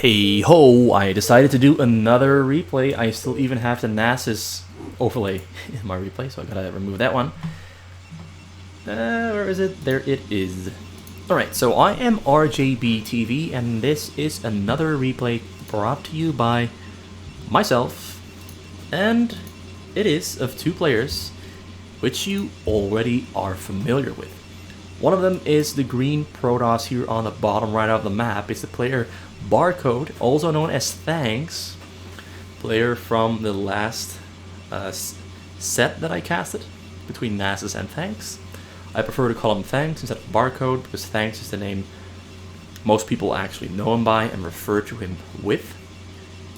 Hey ho, I decided to do another replay. I still even have the narcissist overlay in my replay, so I gotta remove that one. Where is it? There it is. Alright, so I am RJB TV, and this is another replay brought to you by myself, and it is of two players, which you already are familiar with. One of them is the green Protoss here on the bottom right of the map. It's the player Barcode, also known as Thanks, player from the last set that I casted between Nasus and Thanks. I prefer to call him Thanks instead of Barcode because Thanks is the name most people actually know him by and refer to him with.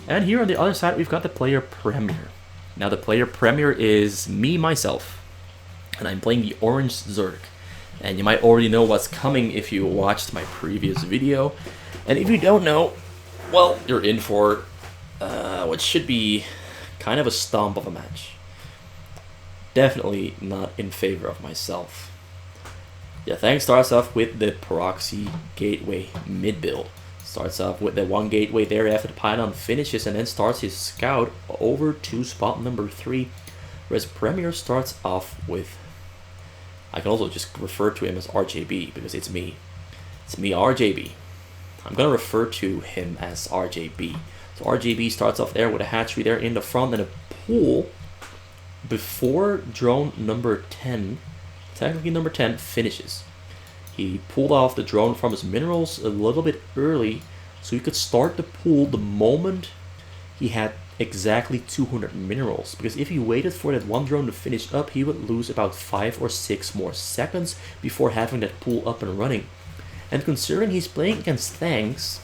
And here on the other side we've got the player Premier. Now the player Premier is me, myself, and I'm playing the Orange Zerg. And you might already know what's coming if you watched my previous video. And if you don't know, well, you're in for what should be kind of a stomp of a match. Definitely not in favor of myself. Yeah, Thanks starts off with the Proxy Gateway mid build. Starts off with the one gateway there after the pylon finishes and then starts his scout over to spot number 3. Whereas Premier starts off with, I can also just refer to him as RJB because it's me. It's me, RJB. I'm going to refer to him as RJB. So RJB starts off there with a hatchery there in the front and a pool before drone number 10, technically number 10, finishes. He pulled off the drone from his minerals a little bit early so he could start the pool the moment he had exactly 200 minerals, because if he waited for that one drone to finish up, he would lose about 5 or 6 more seconds before having that pool up and running. And considering he's playing against Thanks,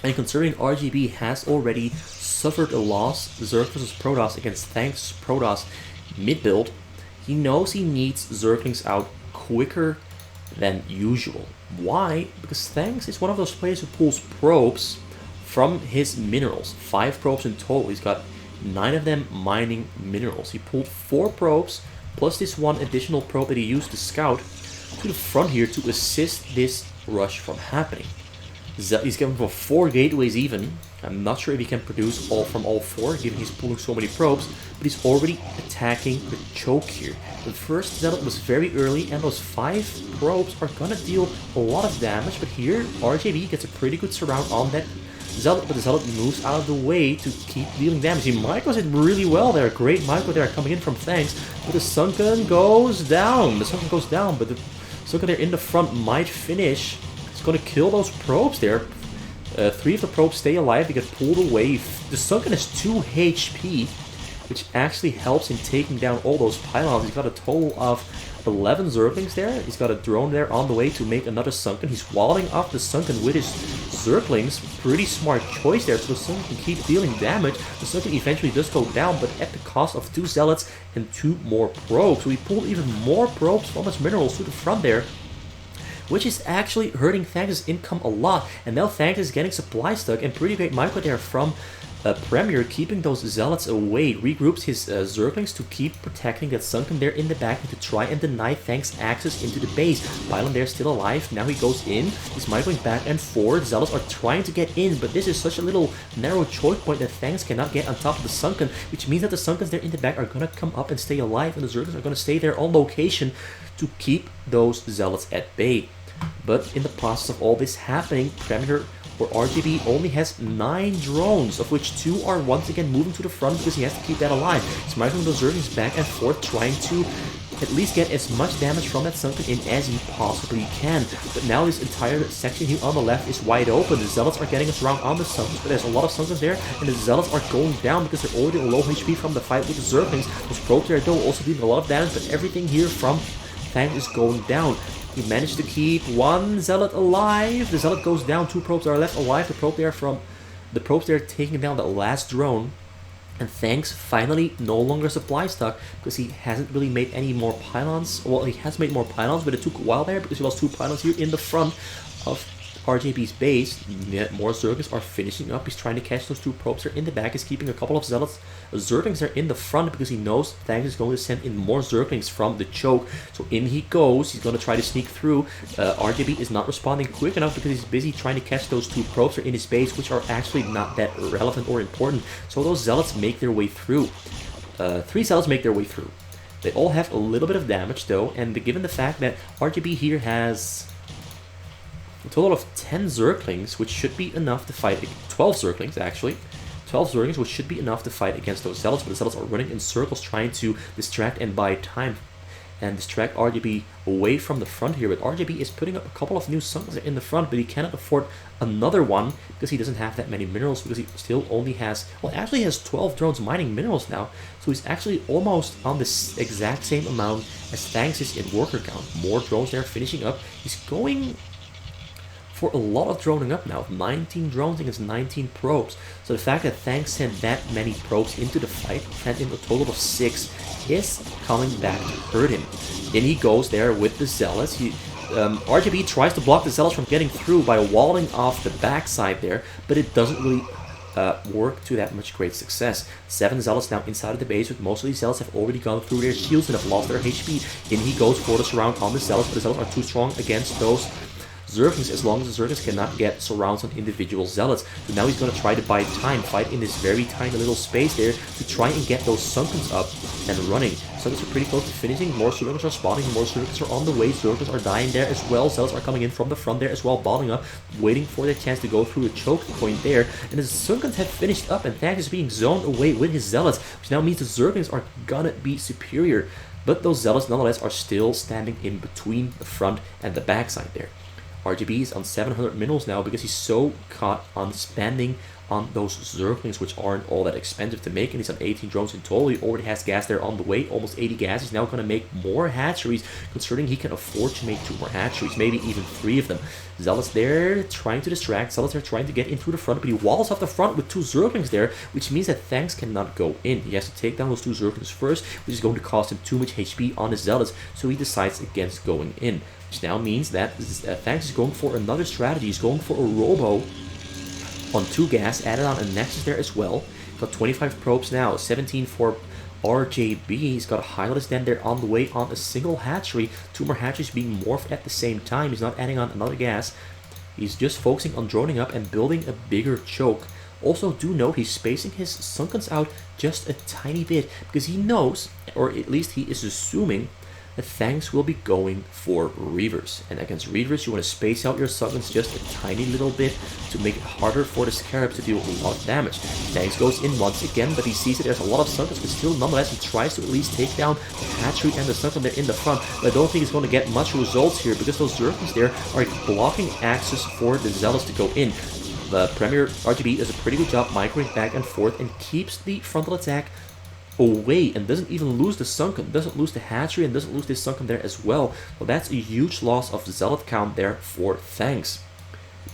and considering RJB has already suffered a loss, Zerg vs Protoss against Thanks Protoss mid-build, he knows he needs Zerglings out quicker than usual. Why? Because Thanks is one of those players who pulls probes from his minerals. 5 probes in total. He's got 9 of them mining minerals. He pulled 4 probes plus this one additional probe that he used to scout to the front here to assist this rush from happening. He's going for 4 gateways even. I'm not sure if he can produce all from all 4 given he's pulling so many probes, but he's already attacking the choke here. The first zealot was very early and those 5 probes are gonna deal a lot of damage, but here RJB gets a pretty good surround on that Zealot, but the Zealot moves out of the way to keep dealing damage. He micros it really well there. Great micro there coming in from Thanks. But the Sunken goes down. The Sunken goes down, but the Sunken there in the front might finish. It's going to kill those probes there. 3 of the probes stay alive. They get pulled away. The Sunken has 2 HP, which actually helps in taking down all those pylons. He's got a total of 11 Zerglings there. He's got a drone there on the way to make another Sunken. He's walling off the Sunken with his Zerglings. Pretty smart choice there, so the Sunken can keep dealing damage. The Sunken eventually does go down, but at the cost of 2 Zealots and 2 more probes. So he pulled even more probes from his minerals to the front there, which is actually hurting Thanks' income a lot. And now Thanks is getting supply stuck, and pretty great micro there from Premier, keeping those Zealots away. Regroups his Zerglings to keep protecting that Sunken there in the back and to try and deny Thanks access into the base. Pylon there still alive. Now he goes in. He's microing back and forth. Zealots are trying to get in, but this is such a little narrow choke point that Thanks cannot get on top of the Sunken, which means that the Sunkens there in the back are going to come up and stay alive, and the Zerglings are going to stay there on location to keep those Zealots at bay. But in the process of all this happening, Premier or RJB only has 9 drones, of which 2 are once again moving to the front because he has to keep that alive. He's microing those Zerglings back and forth, trying to at least get as much damage from that Sunken in as he possibly can. But now this entire section here on the left is wide open. The Zealots are getting us around on the Sunkens, but there's a lot of Sunkens there, and the Zealots are going down because they're already low HP from the fight with the Zerglings. Those probes there though also dealing a lot of damage, but everything here from Thanks is going down. He managed to keep 1 Zealot alive. The Zealot goes down. 2 probes are left alive. The probes there taking down the last drone. And Thanks finally no longer supply stuck because he hasn't really made any more pylons. Well, he has made more pylons, but it took a while there because he lost 2 pylons here in the front of RJB's base, more Zerglings are finishing up. He's trying to catch those 2 probes there in the back. He's keeping a couple of Zerglings there in the front because he knows Thanks is going to send in more Zerglings from the choke. So in he goes. He's going to try to sneak through. RJB is not responding quick enough because he's busy trying to catch those 2 probes there in his base, which are actually not that relevant or important. So those Zealots make their way through. 3 Zealots make their way through. They all have a little bit of damage though, and given the fact that RJB here has a total of 10 Zerglings, which should be enough to fight, 12 Zerglings actually. 12 Zerglings, which should be enough to fight against those Zealots, but the Zealots are running in circles trying to distract and buy time and distract RJB away from the front here. But RJB is putting up a couple of new Sunkens in the front, but he cannot afford another one because he doesn't have that many minerals, because he still only has, well, actually he has 12 drones mining minerals now, so he's actually almost on this exact same amount as Thanks is in worker count. More drones there finishing up. He's going for a lot of droning up now. 19 drones against 19 probes. So the fact that Thanks sent that many probes into the fight, sent in a total of 6, is coming back to hurt him. In he goes there with the Zealots. RJB tries to block the Zealots from getting through by walling off the backside there, but it doesn't really work to that much great success. 7 Zealots now inside of the base, but most of these Zealots have already gone through their shields and have lost their HP. In he goes for the surround on the Zealots, but the Zealots are too strong against those Zerglings, as long as the Zerglings cannot get surrounds on individual Zealots. So now he's going to try to buy time, fight in this very tiny little space there to try and get those Sunkens up and running. Sunkens are pretty close to finishing, more Zerglings are spawning, more Zerglings are on the way, Zerglings are dying there as well, Zealots are coming in from the front there as well, bottling up, waiting for their chance to go through a choke point there, and the Sunkens have finished up and Thanks is being zoned away with his Zealots, which now means the Zerglings are gonna be superior, but those Zealots nonetheless are still standing in between the front and the backside there. RJB is on 700 minerals now because he's so caught on spending on those Zerglings, which aren't all that expensive to make, and he's on 18 drones in total. He already has gas there on the way, almost 80 gas. He's now going to make more hatcheries, considering he can afford to make 2 more hatcheries, maybe even 3 of them. Zealots there trying to distract, Zealots are trying to get in through the front, but he walls off the front with 2 Zerglings there, which means that Thanks cannot go in. He has to take down those 2 Zerglings first, which is going to cost him too much HP on his Zealots, so he decides against going in. Which now means that Thanks is going for another strategy. He's going for a Robo on 2 gas, added on a Nexus there as well. Got 25 probes now, 17 for RJB. He's got a Hydralisk Den there on the way on a single hatchery. 2 more hatcheries being morphed at the same time. He's not adding on another gas. He's just focusing on droning up and building a bigger choke. Also, do note he's spacing his Sunkens out just a tiny bit because he knows, or at least he is assuming, that Thanks will be going for Reavers. And against Reavers, you want to space out your Sunkens just a tiny little bit to make it harder for the Scarabs to deal a lot of damage. Thanks goes in once again, but he sees that there's a lot of Sunkens, but still, nonetheless, he tries to at least take down the hatchery and the Sunken there in the front. But I don't think he's going to get much results here because those Zerglings there are blocking access for the Zealots to go in. The Premier RJB does a pretty good job migrating back and forth and keeps the frontal attack away and doesn't even lose the Sunken, doesn't lose the hatchery, and doesn't lose this Sunken there as well. Well, that's a huge loss of Zealot count there for Thanks.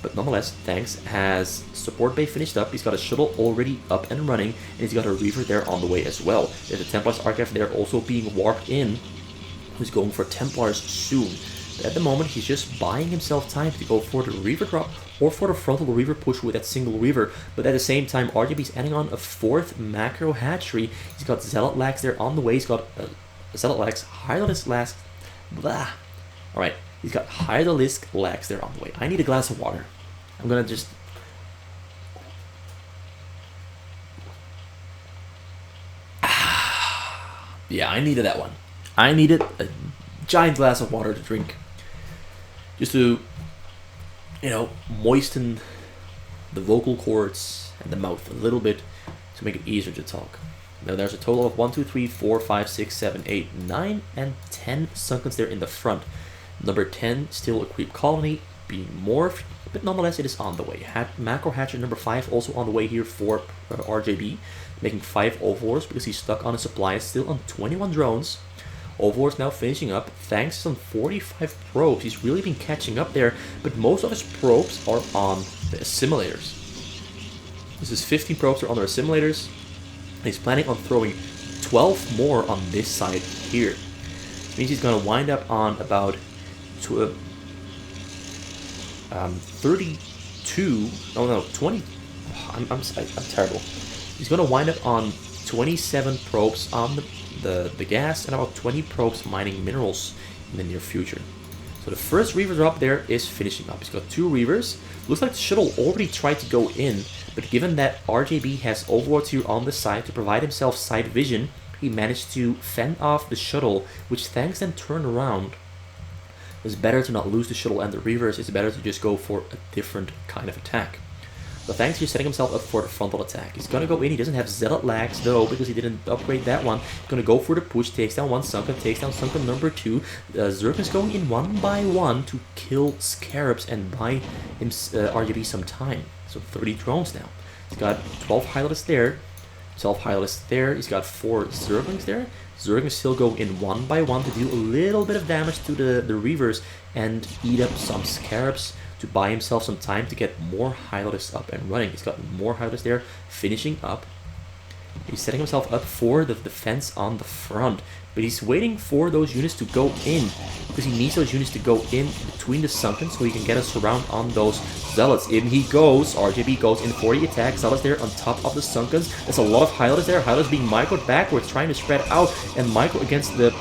But nonetheless, Thanks has support bay finished up, he's got a shuttle already up and running, and he's got a Reaver there on the way as well. There's a Templars Archive there also being warped in, who's going for Templars soon. But at the moment, he's just buying himself time to go for the Reaver drop or for the frontal Reaver push with that single Reaver. But at the same time, RJB's adding on a 4th macro hatchery. He's got Zealot Lags there on the way. He's got Zealot Lags, Hydralisk Lags, blah. Alright, he's got Hydralisk Lags there on the way. I need a glass of water. I'm gonna just... yeah, I needed that one. I needed a giant glass of water to drink. Just to, you know, moisten the vocal cords and the mouth a little bit to make it easier to talk. Now there's a total of 1, 2, 3, 4, 5, 6, 7, 8, 9, and 10 Sunkens there in the front. Number 10, still a creep colony, being morphed, but nonetheless it is on the way. Macro Hatcher number 5 also on the way here for RJB, making 5 Overlords because he's stuck on a supply, still on 21 drones. Overlord's now finishing up. Thanks on 45 probes. He's really been catching up there, but most of his probes are on the assimilators. This is 15 probes are on their assimilators. He's planning on throwing 12 more on this side here. Which means he's going to wind up on about 32. No, 20. I'm terrible. He's gonna wind up on 27 probes on the gas and about 20 probes mining minerals in the near future. So the first Reaver drop there is finishing up. He's got 2 Reavers. Looks like the shuttle already tried to go in, but given that RJB has overlords here on the side to provide himself side vision, he managed to fend off the shuttle, which thanks then turned around. It's better to not lose the shuttle and the Reavers. It's better to just go for a different kind of attack. So thanks, he's setting himself up for the frontal attack. He's gonna go in. He doesn't have Zealot lags though because he didn't upgrade that one. He's gonna go for the push. Takes down one Sunken. Takes down Sunken number 2. Zerg is going in one by one to kill Scarabs and buy him RJB some time. So 30 drones now. He's got 12 Hylists there. 12 Hylists there. He's got 4 Zerglings there. Zerglings still go in one by one to do a little bit of damage to the Reavers and eat up some Scarabs to buy himself some time to get more Hylists up and running. He's got more Hylists there finishing up. He's setting himself up for the defense on the front, but he's waiting for those units to go in because he needs those units to go in between the Sunken so he can get a surround on those Zealots. In he goes. RJB goes in for the attack. Zealots there on top of the Sunkens. There's a lot of Hylists there. Hylists being microed backwards, trying to spread out and micro against the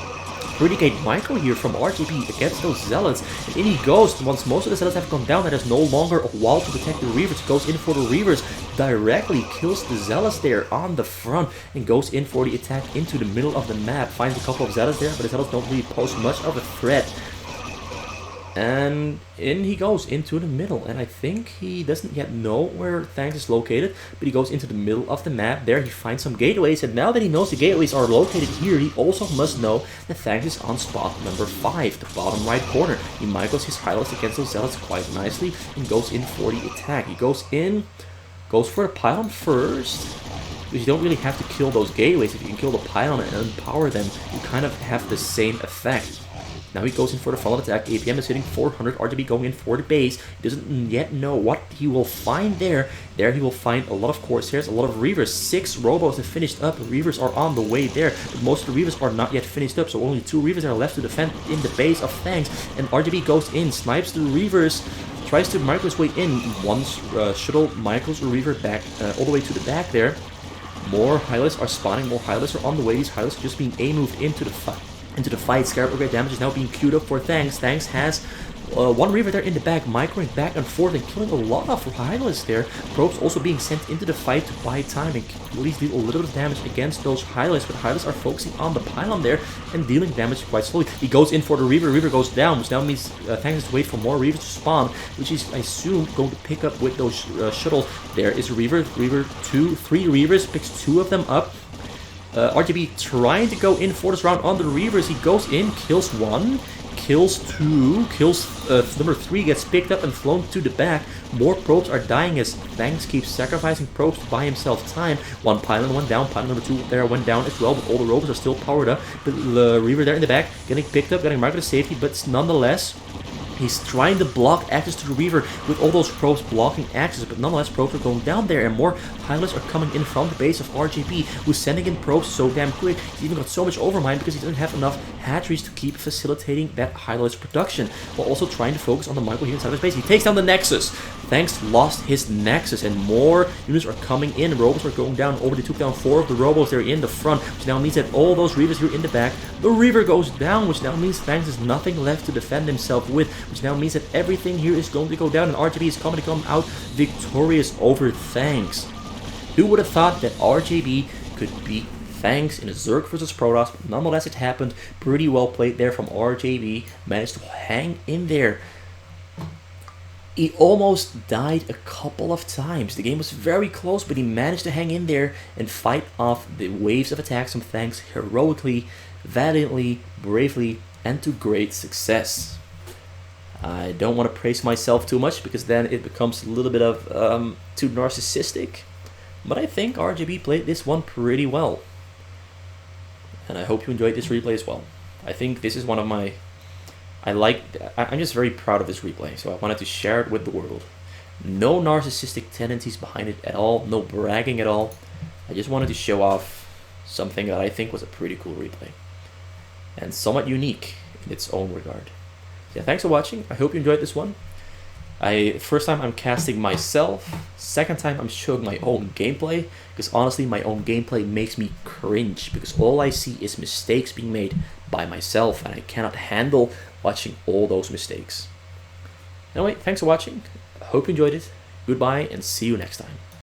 Predicate micro here from RJB against those Zealots. And in he goes. Once most of the Zealots have gone down, that is no longer a wall to protect the Reavers. Goes in for the Reavers. Directly kills the Zealots there on the front and goes in for the attack into the middle of the map. Finds a couple of Zealots there, but the Zealots don't really pose much of a threat. And in he goes into the middle, and I think he doesn't yet know where Thanks is located, but he goes into the middle of the map. There he finds some gateways, and now that he knows the gateways are located here, he also must know that Thanks is on spot number 5, the bottom right corner. He micros his Hylists against those Zealots quite nicely and goes in for the attack. He goes for the pylon first, because you don't really have to kill those gateways. If you can kill the pylon and empower them, you kind of have the same effect. Now he goes in for the follow attack. APM is hitting 400. RJB going in for the base. He doesn't yet know what he will find there. There he will find a lot of Corsairs, a lot of Reavers. 6 Robos have finished up. Reavers are on the way there, but most of the Reavers are not yet finished up, so only 2 Reavers are left to defend in the base of Thanks. And RJB goes in, snipes the Reavers, tries to micro his way in. Once shuttle micros the Reaver back all the way to the back there. More Hylists are spawning. More Hylists are on the way. These Hylists are just being A-moved into the fight. Scarab upgrade damage is now being queued up for Thanks. Thanks has 1 Reaver there in the back, microing back and forth and killing a lot of Hylists there. Probes also being sent into the fight to buy time and at least deal a little bit of damage against those Hylists, but Hylists are focusing on the pylon there and dealing damage quite slowly. He goes in for the Reaver. Reaver goes down, which now means Thanks has to wait for more Reavers to spawn, which is, I assume, going to pick up with those shuttles. There is a Reaver. 3 Reavers, picks 2 of them up. RJB trying to go in for this round on the Reavers. He goes in, kills 1, kills 2, kills number 3, gets picked up and flown to the back. More probes are dying as Thanks keeps sacrificing probes to buy himself time. 1 pylon went down, pylon number 2 there went down as well, but all the robots are still powered up. The Reaver there in the back, getting picked up, getting marked to safety, but nonetheless, he's trying to block access to the Reaver with all those probes blocking access, but nonetheless probes are going down there and more Hylists are coming in from the base of RJB, who's sending in probes so damn quick. He's even got so much overmind because he doesn't have enough hatcheries to keep facilitating that Hylist production, while also trying to focus on the micro here inside of his base. He takes down the Nexus. Thanks lost his Nexus and more units are coming in. Robots are going down over. They took down 4 of the Robots. They're in the front, which now means that all those Reavers here in the back, the Reaver goes down, which now means Thanks has nothing left to defend himself with, which now means that everything here is going to go down and RJB is coming to come out victorious over Thanks. Who would have thought that RJB could beat Thanks in a Zerg versus Protoss, but nonetheless it happened. Pretty well played there from RJB. Managed to hang in there. He almost died a couple of times. The game was very close, but he managed to hang in there and fight off the waves of attacks from Thanks heroically, valiantly, bravely, and to great success. I don't want to praise myself too much because then it becomes a little bit of too narcissistic. But I think RJB played this one pretty well. And I hope you enjoyed this replay as well. I think this is one of my... I'm just very proud of this replay, so I wanted to share it with the world. No narcissistic tendencies behind it at all, no bragging at all. I just wanted to show off something that I think was a pretty cool replay. And somewhat unique in its own regard. Yeah, thanks for watching. I hope you enjoyed this one. First time I'm casting myself, second time I'm showing my own gameplay, because honestly my own gameplay makes me cringe, because all I see is mistakes being made by myself, and I cannot handle watching all those mistakes. Anyway, thanks for watching, I hope you enjoyed it, goodbye and see you next time.